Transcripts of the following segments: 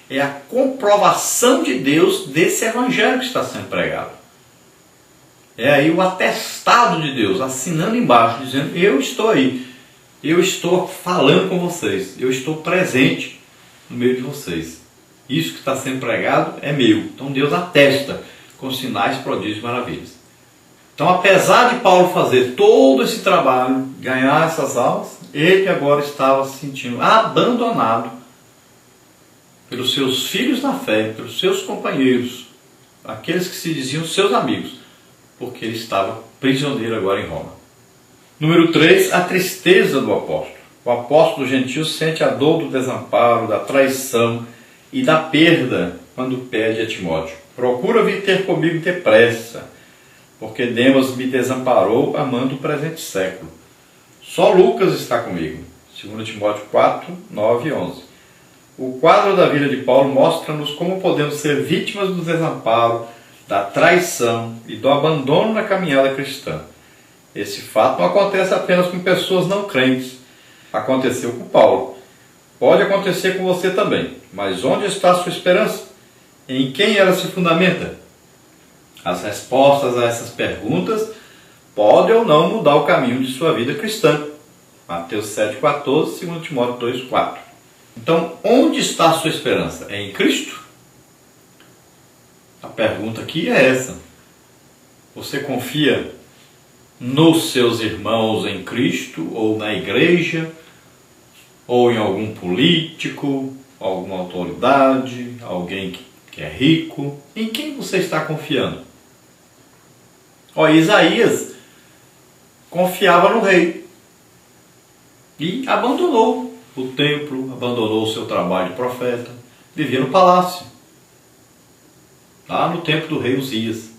É a comprovação de Deus desse evangelho que está sendo pregado. É aí o atestado de Deus, assinando embaixo, dizendo: eu estou aí, eu estou falando com vocês, eu estou presente no meio de vocês. Isso que está sendo pregado é meu. Então Deus atesta com sinais, prodígios e maravilhas. Então, apesar de Paulo fazer todo esse trabalho, ganhar essas almas, ele agora estava se sentindo abandonado pelos seus filhos na fé, pelos seus companheiros, aqueles que se diziam seus amigos, porque ele estava prisioneiro agora em Roma. Número 3, a tristeza do apóstolo. O apóstolo gentil sente a dor do desamparo, da traição e da perda quando pede a Timóteo: procura vir ter comigo depressa, porque Demas me desamparou amando o presente século. Só Lucas está comigo. 2 Timóteo 4, 9 e 11. O quadro da vida de Paulo mostra-nos como podemos ser vítimas do desamparo, da traição e do abandono na caminhada cristã. Esse fato não acontece apenas com pessoas não crentes. Aconteceu com Paulo. Pode acontecer com você também. Mas onde está a sua esperança? Em quem ela se fundamenta? As respostas a essas perguntas podem ou não mudar o caminho de sua vida cristã. Mateus 7,14, 2 Timóteo 2,4. Então, onde está a sua esperança? É em Cristo? A pergunta aqui é essa. Você confia nos seus irmãos em Cristo, ou na igreja, ou em algum político, alguma autoridade, alguém que é rico? Em quem você está confiando? Isaías confiava no rei e abandonou o templo, abandonou o seu trabalho de profeta, vivia no palácio, lá no tempo do rei Uzias.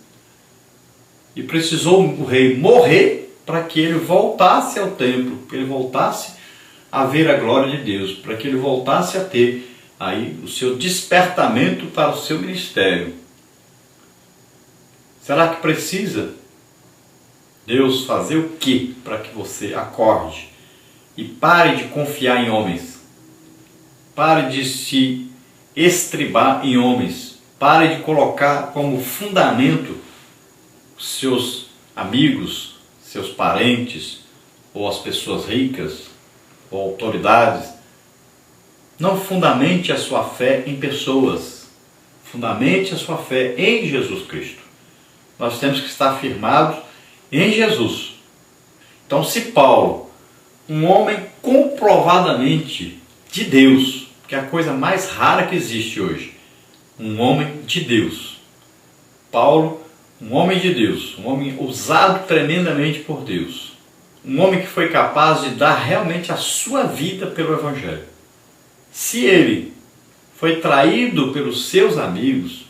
E precisou o rei morrer para que ele voltasse ao templo, para que ele voltasse a ver a glória de Deus, para que ele voltasse a ter aí o seu despertamento para o seu ministério. Será que precisa Deus fazer o que para que você acorde e pare de confiar em homens? Pare de se estribar em homens. Pare de colocar como fundamento seus amigos, seus parentes, ou as pessoas ricas, ou autoridades. Não fundamente a sua fé em pessoas. Fundamente a sua fé em Jesus Cristo. Nós temos que estar firmados em Jesus. Então, se Paulo, um homem comprovadamente de Deus, que é a coisa mais rara que existe hoje, um homem de Deus, Paulo, um homem de Deus, um homem usado tremendamente por Deus, um homem que foi capaz de dar realmente a sua vida pelo Evangelho. Se ele foi traído pelos seus amigos,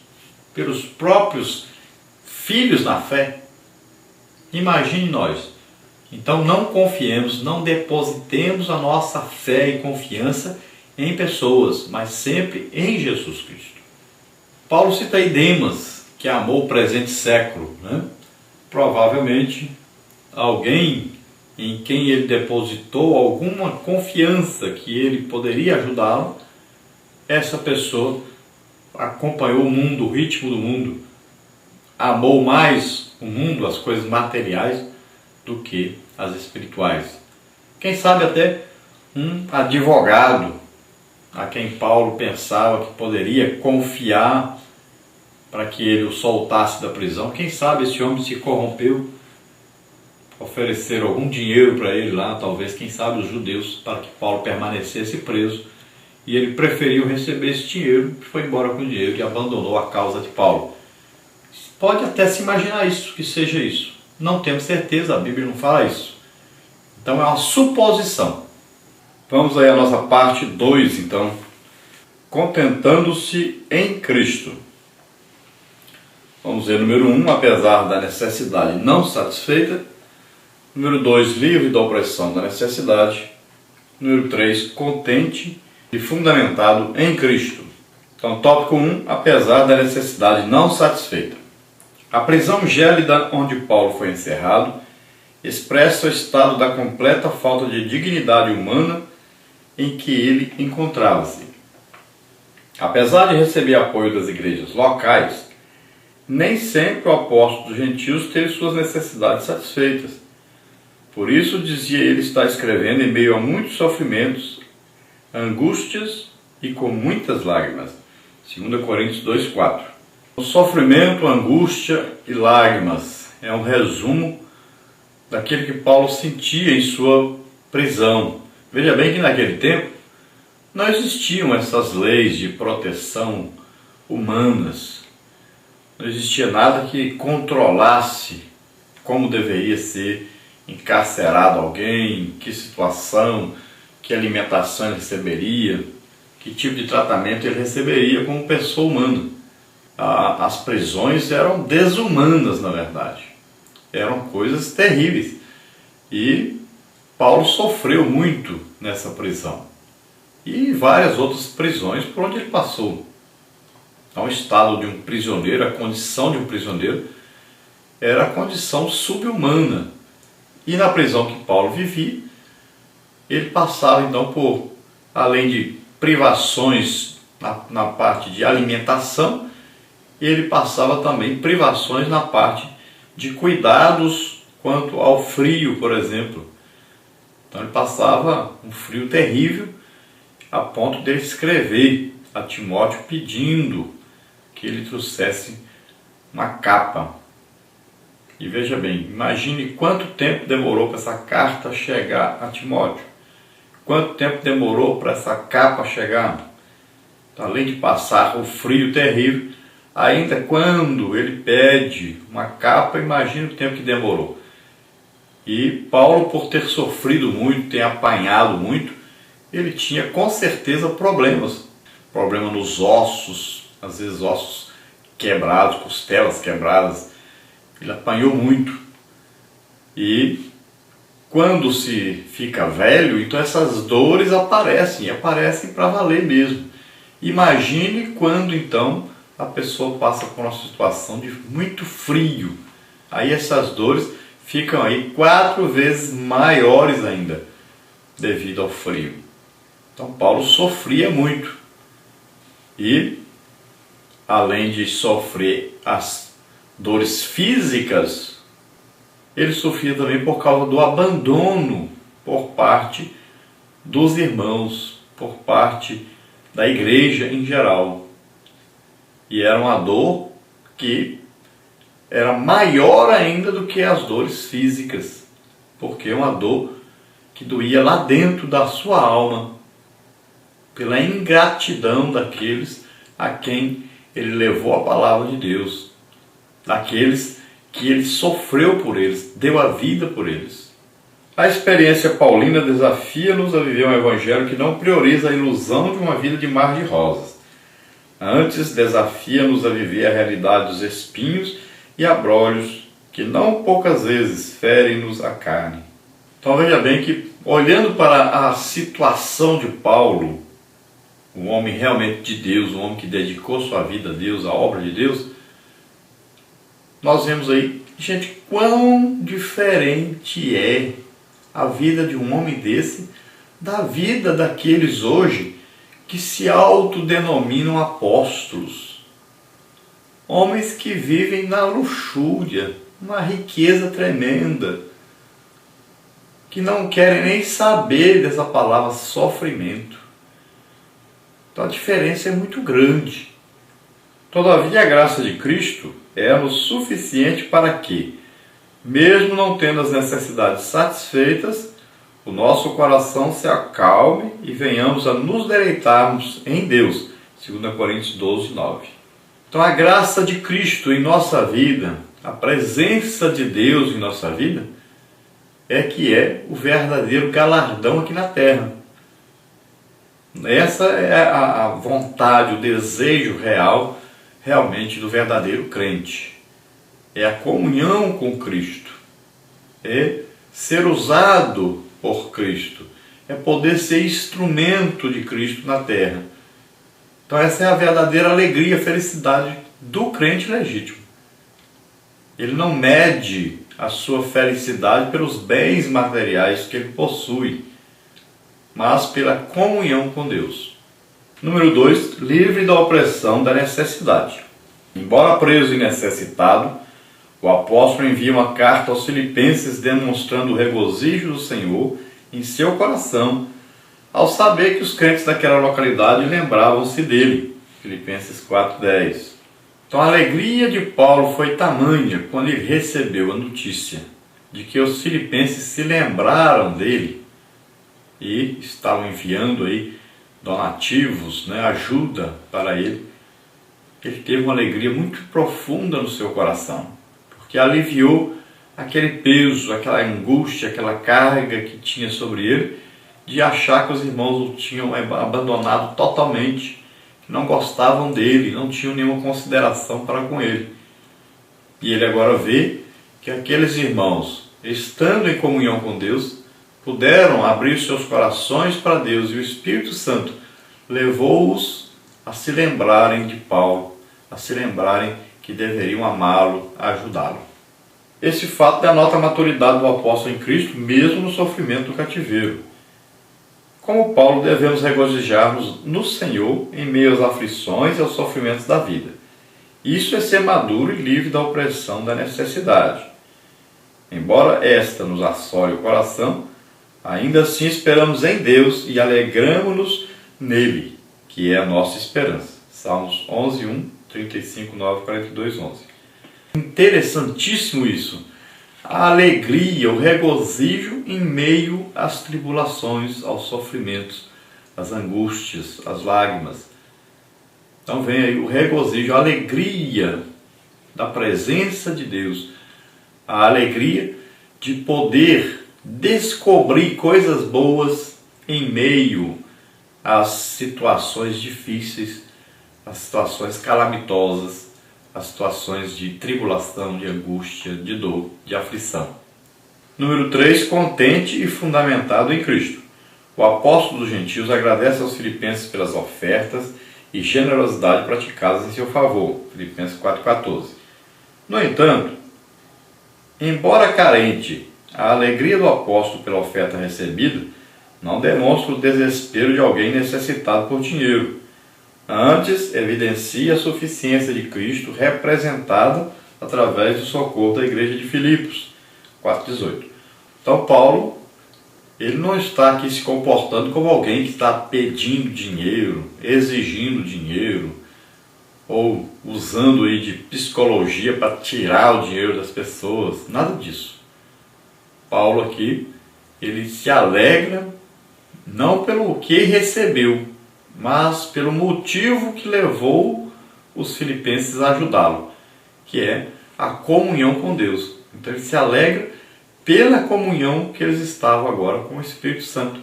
pelos próprios filhos na fé, imagine nós. Então não confiemos, não depositemos a nossa fé e confiança em pessoas, mas sempre em Jesus Cristo. Paulo cita aí Demas, que amou o presente século, Provavelmente alguém em quem ele depositou alguma confiança que ele poderia ajudá-lo. Essa pessoa acompanhou o mundo, o ritmo do mundo, amou mais o mundo, as coisas materiais, do que as espirituais. Quem sabe até um advogado a quem Paulo pensava que poderia confiar para que ele o soltasse da prisão. Quem sabe esse homem se corrompeu, ofereceram algum dinheiro para ele lá, talvez, quem sabe os judeus, para que Paulo permanecesse preso, e ele preferiu receber esse dinheiro, foi embora com o dinheiro e abandonou a causa de Paulo. Pode até se imaginar isso, que seja isso. Não temos certeza, a Bíblia não fala isso. Então é uma suposição. Vamos aí à nossa parte 2, então. Contentando-se em Cristo. Vamos ver, número 1, apesar da necessidade não satisfeita. Número 2, livre da opressão da necessidade. Número 3, contente e fundamentado em Cristo. Então, tópico 1, apesar da necessidade não satisfeita. A prisão gélida onde Paulo foi encerrado expressa o estado da completa falta de dignidade humana em que ele encontrava-se. Apesar de receber apoio das igrejas locais, nem sempre o apóstolo dos gentios teve suas necessidades satisfeitas. Por isso, dizia ele estar escrevendo em meio a muitos sofrimentos, angústias e com muitas lágrimas. 2 Coríntios 2,4. O sofrimento, angústia e lágrimas é um resumo daquilo que Paulo sentia em sua prisão. Veja bem que naquele tempo não existiam essas leis de proteção humanas. Não existia nada que controlasse como deveria ser encarcerado alguém, que situação, que alimentação ele receberia, que tipo de tratamento ele receberia como pessoa humana. As prisões eram desumanas, na verdade. Eram coisas terríveis. E Paulo sofreu muito nessa prisão. E várias outras prisões por onde ele passou. Então, o estado de um prisioneiro, a condição de um prisioneiro, era a condição subhumana. E na prisão que Paulo vivia, ele passava então por, além de privações na parte de alimentação, ele passava também privações na parte de cuidados quanto ao frio, por exemplo. Então ele passava um frio terrível, a ponto de ele escrever a Timóteo pedindo que ele trouxesse uma capa. E veja bem, imagine quanto tempo demorou para essa carta chegar a Timóteo. Quanto tempo demorou para essa capa chegar? Então, além de passar o frio terrível, ainda quando ele pede uma capa, imagine o tempo que demorou. E Paulo, por ter sofrido muito, ter apanhado muito, ele tinha com certeza problemas. Problema nos ossos, às vezes ossos quebrados, costelas quebradas. Ele apanhou muito. E quando se fica velho, então essas dores aparecem para valer mesmo. Imagine quando então a pessoa passa por uma situação de muito frio. Aí essas dores ficam aí 4 vezes maiores ainda, devido ao frio. Então Paulo sofria muito. E, além de sofrer as dores físicas, ele sofria também por causa do abandono por parte dos irmãos, por parte da igreja em geral. E era uma dor que era maior ainda do que as dores físicas, porque é uma dor que doía lá dentro da sua alma, pela ingratidão daqueles a quem ele levou a palavra de Deus, daqueles que ele sofreu por eles, deu a vida por eles. A experiência paulina desafia-nos a viver um evangelho que não prioriza a ilusão de uma vida de mar de rosas. Antes, desafia-nos a viver a realidade dos espinhos e abrolhos que não poucas vezes ferem-nos a carne. Então veja bem que, olhando para a situação de Paulo, um homem realmente de Deus, um homem que dedicou sua vida a Deus, a obra de Deus, nós vemos aí, gente, quão diferente é a vida de um homem desse da vida daqueles hoje que se autodenominam apóstolos. Homens que vivem na luxúria, uma riqueza tremenda, que não querem nem saber dessa palavra sofrimento. Então a diferença é muito grande. Todavia a graça de Cristo é o suficiente para que, mesmo não tendo as necessidades satisfeitas, o nosso coração se acalme e venhamos a nos deleitarmos em Deus. 2 Coríntios 12, 9. Então a graça de Cristo em nossa vida, a presença de Deus em nossa vida, é que é o verdadeiro galardão aqui na terra. Essa é a vontade, o desejo real, realmente, do verdadeiro crente. É a comunhão com Cristo. É ser usado por Cristo. É poder ser instrumento de Cristo na terra. Então essa é a verdadeira alegria, a felicidade do crente legítimo. Ele não mede a sua felicidade pelos bens materiais que ele possui, mas pela comunhão com Deus. Número 2, livre da opressão da necessidade. Embora preso e necessitado, o apóstolo envia uma carta aos filipenses demonstrando o regozijo do Senhor em seu coração, ao saber que os crentes daquela localidade lembravam-se dele. Filipenses 4:10. Então a alegria de Paulo foi tamanha quando ele recebeu a notícia de que os filipenses se lembraram dele e estavam enviando aí donativos, ajuda para ele. Ele teve uma alegria muito profunda no seu coração, porque aliviou aquele peso, aquela angústia, aquela carga que tinha sobre ele, de achar que os irmãos o tinham abandonado totalmente, que não gostavam dele, não tinham nenhuma consideração para com ele. E ele agora vê que aqueles irmãos, estando em comunhão com Deus, puderam abrir seus corações para Deus, e o Espírito Santo levou-os a se lembrarem de Paulo, a se lembrarem que deveriam amá-lo, ajudá-lo. Esse fato denota a maturidade do apóstolo em Cristo, mesmo no sofrimento do cativeiro. Como Paulo, devemos regozijar-nos no Senhor em meio às aflições e aos sofrimentos da vida. Isso é ser maduro e livre da opressão da necessidade. Embora esta nos assole o coração, ainda assim esperamos em Deus e alegramo-nos nele, que é a nossa esperança. Salmos 11:1, 35:9, 42:11. Interessantíssimo isso. A alegria, o regozijo em meio às tribulações, aos sofrimentos, às angústias, às lágrimas. Então vem aí o regozijo, a alegria da presença de Deus, a alegria de poder descobrir coisas boas em meio às situações difíceis, às situações calamitosas, as situações de tribulação, de angústia, de dor, de aflição. Número 3, contente e fundamentado em Cristo. O apóstolo dos gentios agradece aos filipenses pelas ofertas e generosidade praticadas em seu favor. Filipenses 4:14. No entanto, embora carente, a alegria do apóstolo pela oferta recebida não demonstra o desespero de alguém necessitado por dinheiro. Antes, evidencia a suficiência de Cristo representada através do socorro da igreja de Filipos, 4:18. Então Paulo, ele não está aqui se comportando como alguém que está pedindo dinheiro, exigindo dinheiro, ou usando aí de psicologia para tirar o dinheiro das pessoas, nada disso. Paulo aqui, ele se alegra não pelo que recebeu, mas pelo motivo que levou os filipenses a ajudá-lo, que é a comunhão com Deus. Então ele se alegra pela comunhão que eles estavam agora com o Espírito Santo,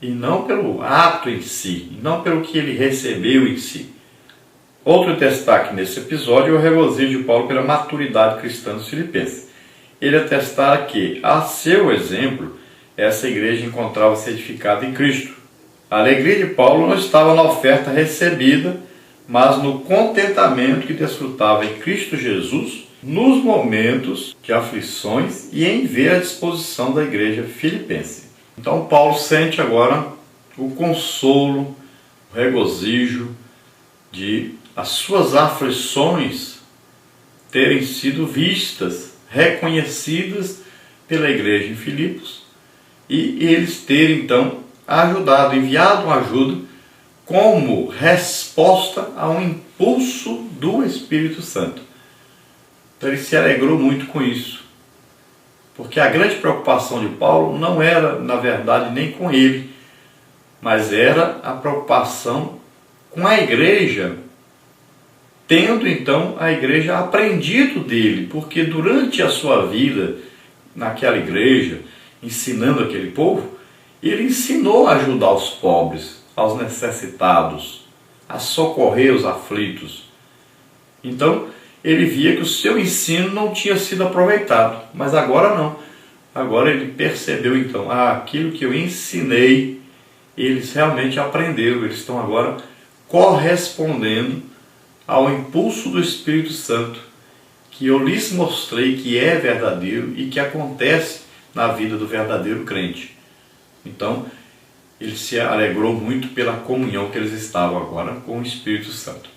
e não pelo ato em si, e não pelo que ele recebeu em si. Outro destaque nesse episódio é o regozijo de Paulo pela maturidade cristã dos filipenses. Ele atestara que, a seu exemplo, essa igreja encontrava-se edificada em Cristo. A alegria de Paulo não estava na oferta recebida, mas no contentamento que desfrutava em Cristo Jesus nos momentos de aflições e em ver a disposição da igreja filipense. Então Paulo sente agora o consolo, o regozijo de as suas aflições terem sido vistas, reconhecidas pela igreja em Filipos, e eles terem então ajudado, enviado uma ajuda como resposta a um impulso do Espírito Santo. Então ele se alegrou muito com isso, porque a grande preocupação de Paulo não era, na verdade, nem com ele, mas era a preocupação com a igreja, tendo então a igreja aprendido dele, porque durante a sua vida naquela igreja, ensinando aquele povo, ele ensinou a ajudar os pobres, aos necessitados, a socorrer os aflitos. Então, ele via que o seu ensino não tinha sido aproveitado, mas agora não. Agora ele percebeu então, aquilo que eu ensinei, eles realmente aprenderam, eles estão agora correspondendo ao impulso do Espírito Santo, que eu lhes mostrei que é verdadeiro e que acontece na vida do verdadeiro crente. Então, ele se alegrou muito pela comunhão que eles estavam agora com o Espírito Santo.